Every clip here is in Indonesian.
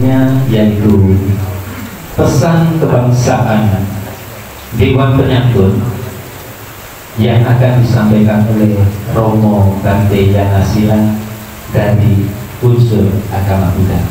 selanjutnya yaitu pesan kebangsaan Dewan Penyantun yang akan disampaikan oleh Romo Bante Yanasila dari unsur agama Buddha.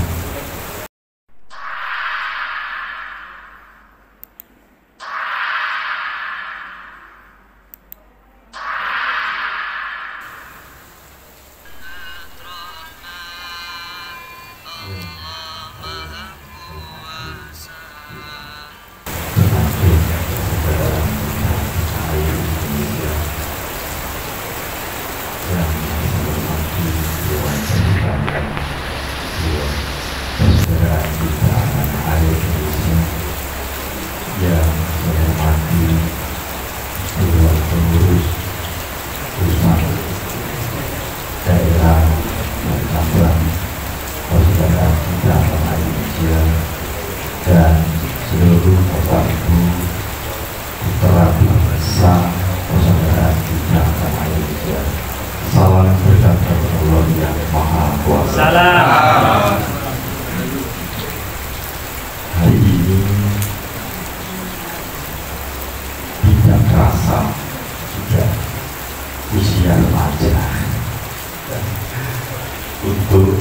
Untuk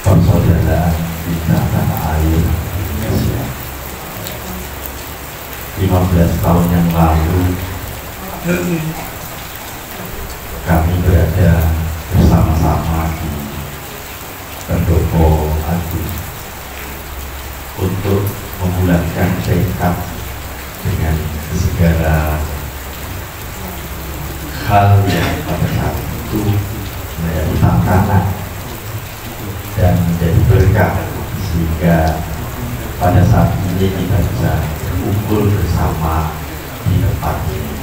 persaudaraan kita tanah air Indonesia. 15 tahun yang lalu kami berada bersama-sama di Pendopo Agung untuk membulatkan tekad dengan segala hal yang pada saat itu menjadi tantangan dan menjadi berkah, sehingga pada saat ini kita bisa berkumpul bersama di tempat ini.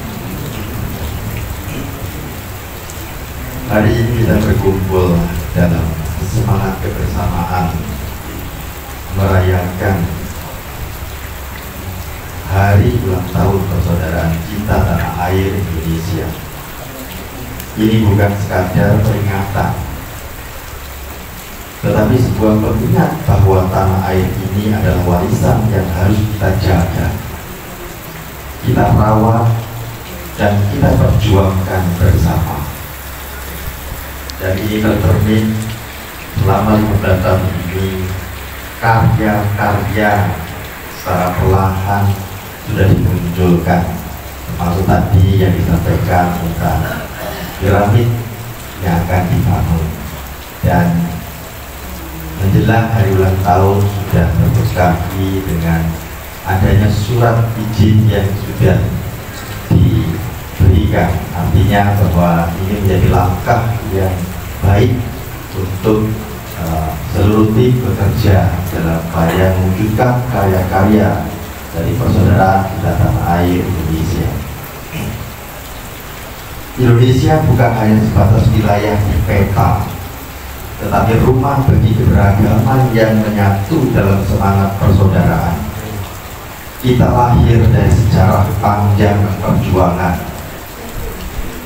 Hari ini kita berkumpul dalam semangat kebersamaan merayakan hari ulang tahun persaudaraan cinta tanah air Indonesia. Ini bukan sekadar peringatan, tetapi sebuah pengingat bahwa tanah air ini adalah warisan yang harus kita jaga, kita rawat, dan kita perjuangkan bersama. Dan ini tercermin selama 15 tahun ini, karya-karya secara perlahan sudah dimunculkan, termasuk tadi yang disampaikan tentang piramid yang akan dibangun, dan menjelang hari ulang tahun sudah terberkati dengan adanya surat izin yang sudah diberikan. Artinya bahwa ini menjadi langkah yang baik untuk seluruh tim bekerja dalam upaya mewujudkan karya-karya dari persaudaraan di tanah air Indonesia. Indonesia bukan hanya sebatas wilayah di peta, tetapi rumah bagi keberagaman yang menyatu dalam semangat persaudaraan. Kita lahir dari sejarah panjang perjuangan,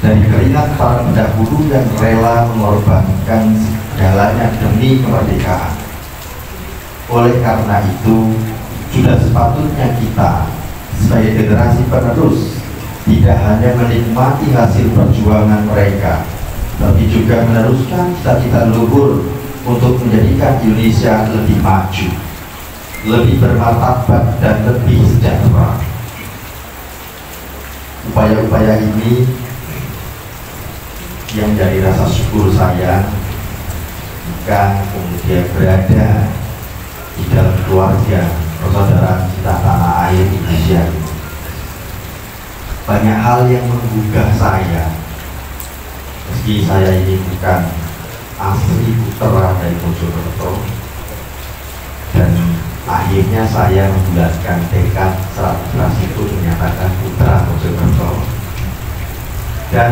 dari keringat para pendahulu yang rela mengorbankan segalanya demi kemerdekaan. Oleh karena itu, sudah sepatutnya kita sebagai generasi penerus tidak hanya menikmati hasil perjuangan mereka, tapi juga meneruskan cita-cita leluhur untuk menjadikan Indonesia lebih maju, lebih bermartabat, dan lebih sejahtera. Upaya-upaya ini yang menjadi rasa syukur saya jika kemudian berada di dalam keluarga persaudaraan cinta tanah air Indonesia. Banyak hal yang menggugah saya, meski saya ini bukan asli putra dari Mojokerto, dan akhirnya saya membulatkan tekad saat kelas itu menyatakan putra Mojokerto. Dan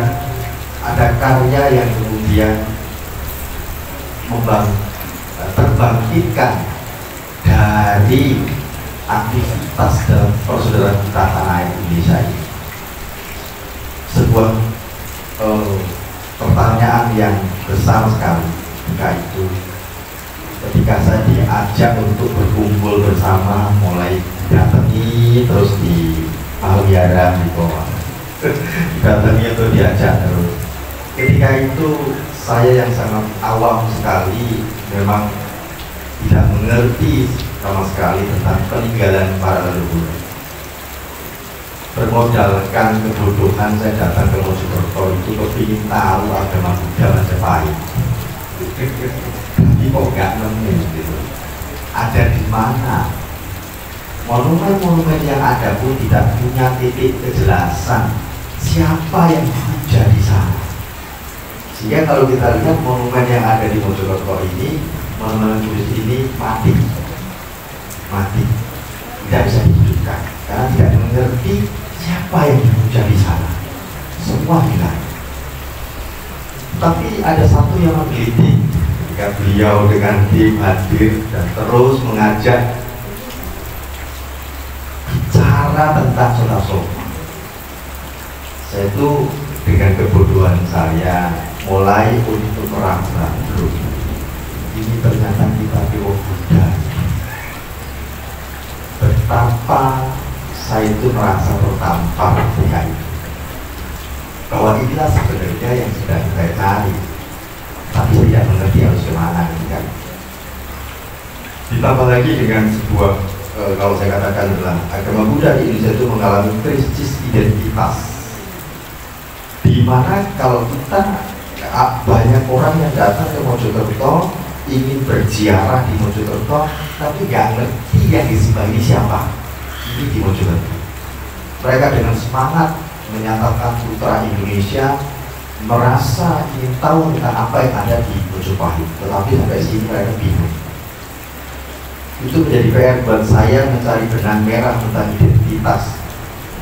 ada karya yang kemudian terbangkitkan dari aktivitas dalam persaudaraan kita tanah air Indonesia ini. Sebuah pertanyaan yang besar sekali ketika saya di diajak untuk berkumpul bersama, mulai datangi terus di peliharaan di bawah datangi atau diajak terus. Ketika itu saya yang sangat awam sekali, memang tidak mengerti sama sekali tentang peninggalan para leluhur. Bermodalkan kebodohan, saya datang ke Mojokerto itu kepingin tahu agama Buddha Majapahit. Tapi kok nggak nemu gitu. Ada di mana? Monumen-monumen yang ada pun tidak punya titik kejelasan siapa yang Buddha di sana. Sehingga kalau kita lihat monumen yang ada di Mojokerto ini, monumen tulis ini mati, tidak bisa dihidupkan karena tidak mengerti siapa yang Buddha di sana. Semua hilang. Tapi ada satu yang menggelitik ketika beliau dengan tim hadir dan terus mengajak bicara tentang Sotarsoma. Saya itu dengan kebodohan saya mulai untuk meraba-raba. Ini ternyata kita Dewa Buddha. Betapa saya itu merasa tertampar ketika itu, bahwa inilah sebenarnya yang sedang saya cari, tapi saya tidak mengerti harus kemana kan. Ditambah lagi dengan sebuah kalau saya katakan adalah agama Buddha di Indonesia itu mengalami krisis identitas, di mana kalau kita banyak orang yang datang ke Mojokerto ingin berziarah di Mojokerto, tapi nggak ngerti yang disembah ini siapa. Ini di Mojokerto mereka dengan semangat menyatakan putra Indonesia, merasa ingin tahu tentang apa yang ada di Mojopahit, tetapi sampai sini mereka bingung. Itu menjadi PR buat saya mencari benang merah tentang identitas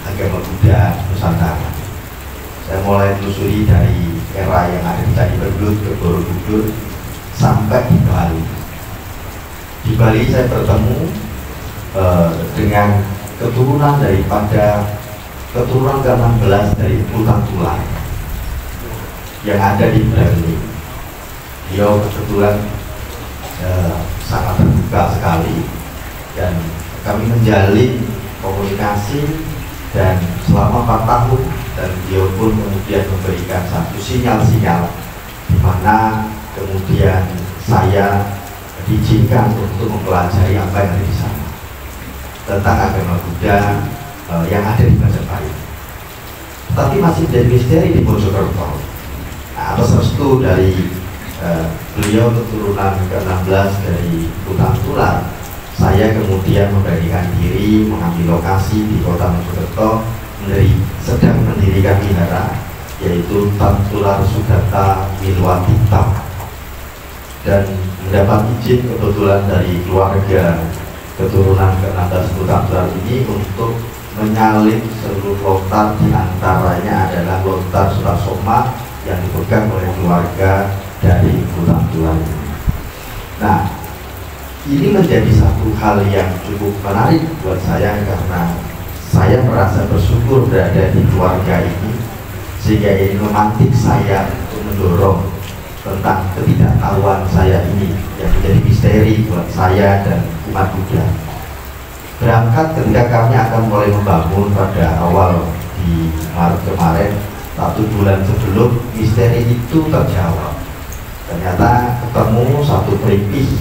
agama Buddha Nusantara. Saya mulai telusuri dari era yang ada di Candi Bergelut ke Borobudur sampai di Bali. Di Bali saya bertemu dengan keturunan daripada keturunan ke-16 dari Putan Tular yang ada di Bali. Beliau kebetulan sangat terbuka sekali dan kami menjalin komunikasi, dan selama 4 tahun dan beliau pun kemudian memberikan satu sinyal-sinyal di mana kemudian saya diizinkan untuk mempelajari apa yang ada di sana tentang agama Buddha yang ada di Majapahit. Tapi masih menjadi misteri di Mojokerto. Nah, atas restu dari beliau keturunan ke-16 dari Putan Tular, saya kemudian memberanikan diri mengambil lokasi di kota Mojokerto, sedang mendirikan wihara, yaitu Tan Tular Sudata Milwatita, dan mendapat izin kebetulan dari keluarga keturunan ke-16 Putan Tular ini untuk menyalin seluruh lontar, diantaranya adalah lontar Sotarsoma yang dipegang oleh keluarga dari Putan Tular. Nah, ini menjadi satu hal yang cukup menarik buat saya karena saya merasa bersyukur berada di keluarga ini, sehingga ini memantik saya untuk mendorong tentang ketidaktahuan saya ini yang menjadi misteri buat saya dan umat Buddha. Berangkat ketika kami akan mulai membangun pada awal di Maret kemarin, 1 bulan sebelum misteri itu terjawab. Ternyata ketemu satu pelipis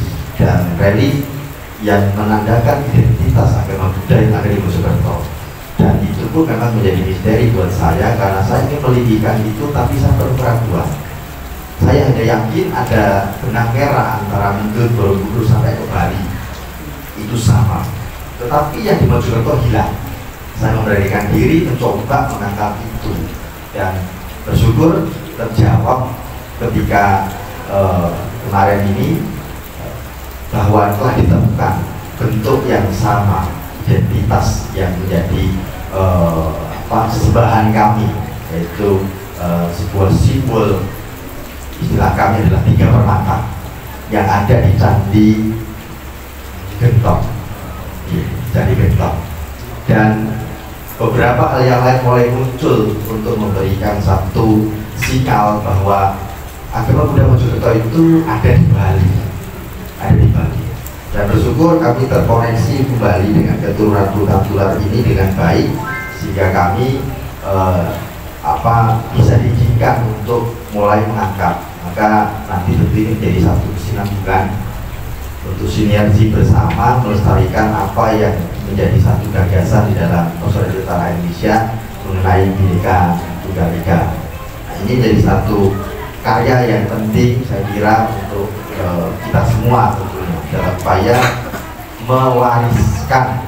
dan relief yang menandakan identitas agama Buddha yang ada di Mojokerto, dan itu pun memang menjadi misteri buat saya karena saya ingin melidikkan itu, tapi saya berkeraguan. Saya hanya yakin ada benang merah antara Mendut, Borobudur sampai ke Bali itu sama, tetapi yang di Mojokerto hilang. Saya memberanikan diri mencoba menangkap itu dan bersyukur terjawab ketika kemarin ini bahwa telah ditemukan bentuk yang sama, identitas yang menjadi sesembahan kami, yaitu sebuah simbol, istilah kami adalah 3 permata yang ada di Candi Gentong, Candi Gentong, dan beberapa hal yang lain mulai muncul untuk memberikan satu sinyal bahwa agama Buddha Mojokerto itu ada di Bali, dan Dan bersyukur kami terkoneksi kembali dengan keturunan ini dengan baik, sehingga kami bisa diizinkan untuk mulai mengangkat. Maka nanti tentu ini menjadi satu kesinambungan untuk sinergi bersama melestarikan apa yang menjadi satu gagasan di dalam Persaudaraan Tanah Indonesia mengenai Bhinneka Tunggal Ika. Nah, ini jadi satu karya yang penting saya kira untuk kita semua tentunya dalam upaya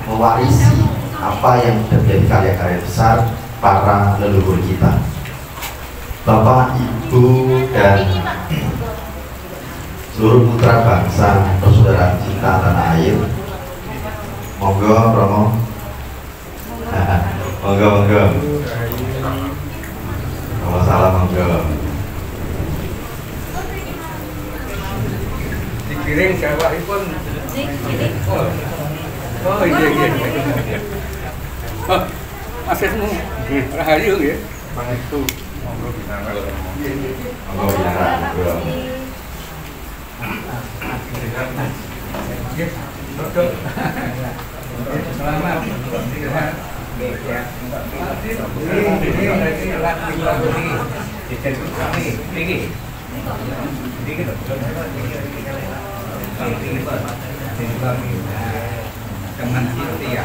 mewarisi apa yang terjadi karya-karya besar para leluhur kita. Bapak, Ibu, dan seluruh putra bangsa persaudaraan cinta tanah air, monggo Romo, monggo, salam monggo. Dikiring jawabipun. Oh iya. Oh, masihmu rahayu ya. Pangestu monggo binara. Monggo binara. Selamat. Teman kita ya.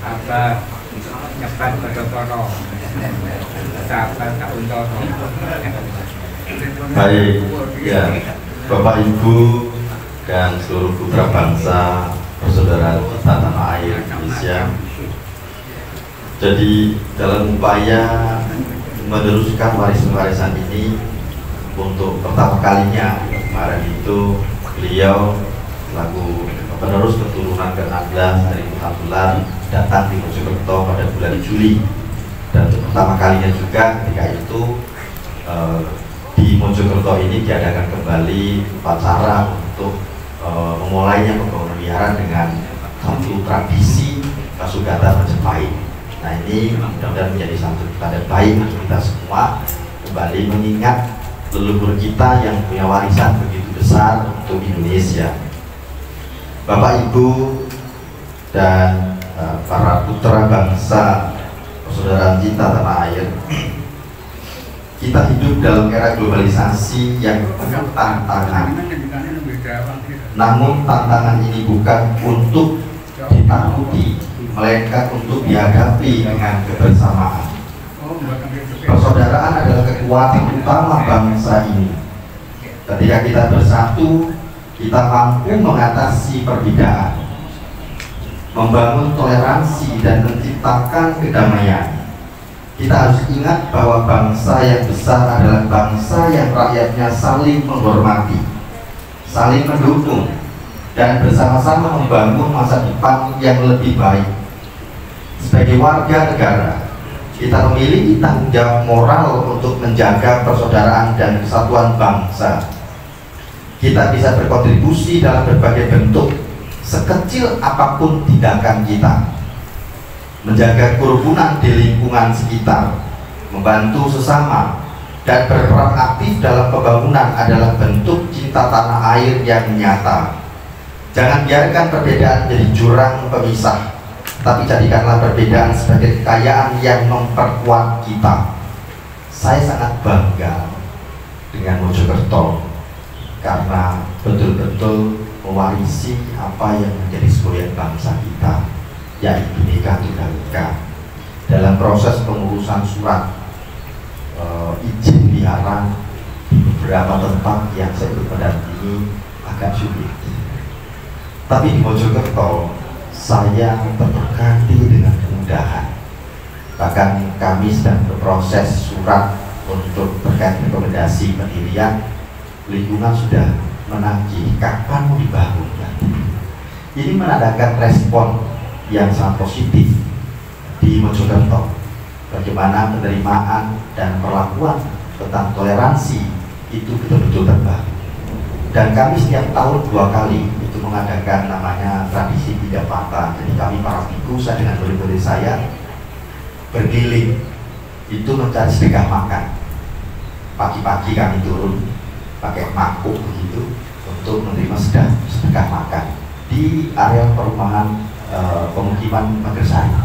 Apa nyepat kono sahabat tak untono. Baik, ya Bapak Ibu dan seluruh putra bangsa persaudaraan kita tanah air Indonesia. Jadi dalam upaya meneruskan warisan-warisan ini untuk pertama kalinya kemarin itu beliau selaku penerus keturunan ke-16 dari Tular datang di Mojokerto pada bulan Juli, dan untuk pertama kalinya juga ketika itu di Mojokerto ini diadakan kembali upacara untuk memulainya pembangunan wihara dengan satu tradisi Pasugata Majapahit. Nah, ini mudah-mudahan menjadi satu tanda baik untuk kita semua kembali mengingat leluhur kita yang punya warisan begitu besar untuk Indonesia. Bapak, Ibu, dan para putra bangsa persaudaraan cinta tanah air, kita hidup dalam era globalisasi yang penuh tantangan. Namun tantangan ini bukan untuk ditakuti, melainkan untuk dihadapi dengan kebersamaan. Persaudaraan adalah kekuatan utama bangsa ini. Ketika kita bersatu, kita mampu mengatasi perbedaan, membangun toleransi, dan menciptakan kedamaian. Kita harus ingat bahwa bangsa yang besar adalah bangsa yang rakyatnya saling menghormati, saling mendukung, dan bersama-sama membangun masa depan yang lebih baik. Sebagai warga negara, kita memiliki tanggung jawab moral untuk menjaga persaudaraan dan kesatuan bangsa. Kita bisa berkontribusi dalam berbagai bentuk, sekecil apapun tindakan kita. Menjaga kerukunan di lingkungan sekitar, membantu sesama, dan berperan aktif dalam pembangunan adalah bentuk cinta tanah air yang nyata. Jangan biarkan perbedaan menjadi jurang pemisah, tapi jadikanlah perbedaan sebagai kekayaan yang memperkuat kita. Saya sangat bangga dengan Mojokerto karena betul-betul mewarisi apa yang menjadi semboyan bangsa kita, yaitu Bhinneka Tunggal Ika. Dalam proses pengurusan surat izin wihara di beberapa tempat yang saya ikut mendampingi agak sulit, tapi di Mojokerto saya terberkati dengan kemudahan. Bahkan kami sedang berproses surat untuk terkait rekomendasi pendirian, lingkungan sudah menagih kapan mau dibangun. Ini menandakan respon yang sangat positif di Mojokerto. Bagaimana penerimaan dan perlakuan tentang toleransi itu betul-betul terbangun. Dan kami setiap tahun 2 kali itu mengadakan namanya tradisi 3 patah. Jadi kami para biku, saya dengan murid-murid saya berkeliling itu mencari sedekah makan. Pagi-pagi kami turun pakai mangkuk begitu untuk menerima sedekah makan di area perumahan pemukiman Magersari.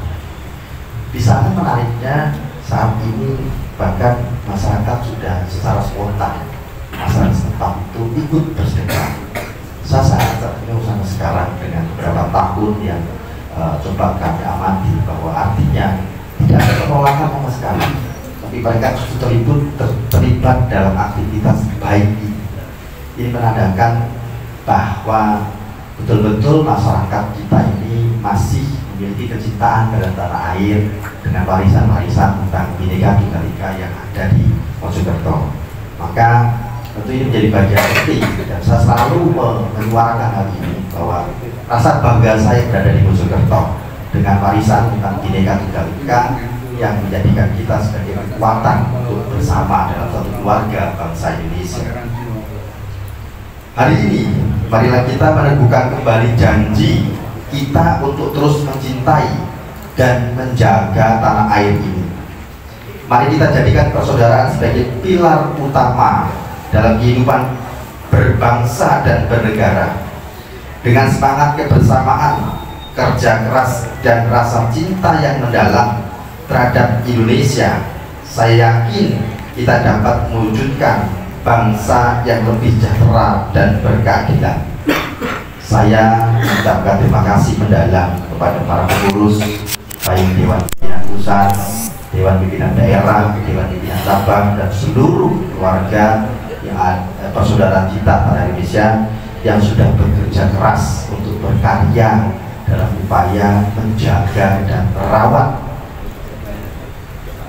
Di sana menariknya saat ini bahkan masyarakat sudah secara spontan, masyarakat setempat itu ikut bersedekah. Saya sangat terkenyang sampai sekarang dengan beberapa tahun yang coba kami amati, bahwa artinya tidak ada penolakan sama sekali, tapi mereka terlibat dalam aktivitas baik ini. Ini menandakan bahwa betul-betul masyarakat kita ini masih memiliki kecintaan pada tanah air dengan warisan-warisan tentang Bhinneka Tunggal Ika yang ada di Mojokerto. Maka tentu ini menjadi bagian penting, dan saya selalu menyuarakan hal ini bahwa rasa bangga saya berada di Mojokerto dengan warisan tentang Bhinneka Tunggal Ika yang menjadikan kita sebagai kekuatan untuk bersama dalam satu keluarga bangsa Indonesia. Hari ini marilah kita meneguhkan kembali janji kita untuk terus mencintai dan menjaga tanah air ini. Mari kita jadikan persaudaraan sebagai pilar utama dalam kehidupan berbangsa dan bernegara. Dengan semangat kebersamaan, kerja keras, dan rasa cinta yang mendalam terhadap Indonesia, saya yakin kita dapat mewujudkan bangsa yang lebih sejahtera dan berkeadilan. Saya mengucapkan terima kasih mendalam kepada para pengurus, baik Dewan Pimpinan Pusat, Dewan Pimpinan Daerah, Dewan Pimpinan Cabang, dan seluruh keluarga yang persaudaraan kita tanah Indonesia yang sudah bekerja keras untuk berkarya dalam upaya menjaga dan merawat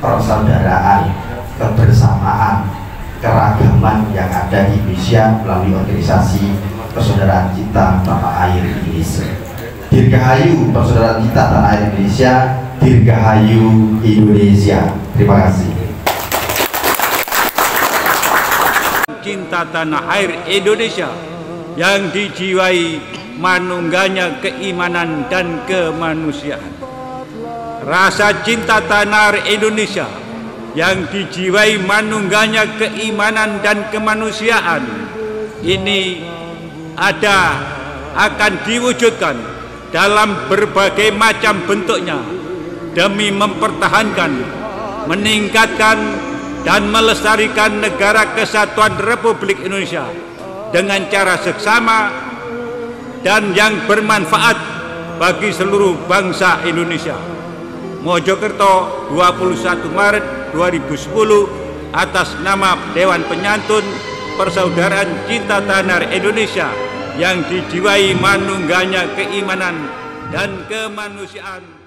persaudaraan, kebersamaan, keragaman yang ada di Indonesia melalui organisasi persaudaraan kita tanah air Indonesia. Dirgahayu persaudaraan kita tanah air Indonesia, dirgahayu Indonesia. Terima kasih. Cinta tanah air Indonesia yang dijiwai manungganya keimanan dan kemanusiaan. Rasa cinta tanah air Indonesia yang dijiwai manungganya keimanan dan kemanusiaan ini akan diwujudkan dalam berbagai macam bentuknya demi mempertahankan, meningkatkan, dan melestarikan negara kesatuan Republik Indonesia dengan cara seksama dan yang bermanfaat bagi seluruh bangsa Indonesia. Mojokerto, 21 Maret 2010, atas nama Dewan Penyantun Persaudaraan Cinta Tanah Air Indonesia yang dijiwai manungganya keimanan dan kemanusiaan.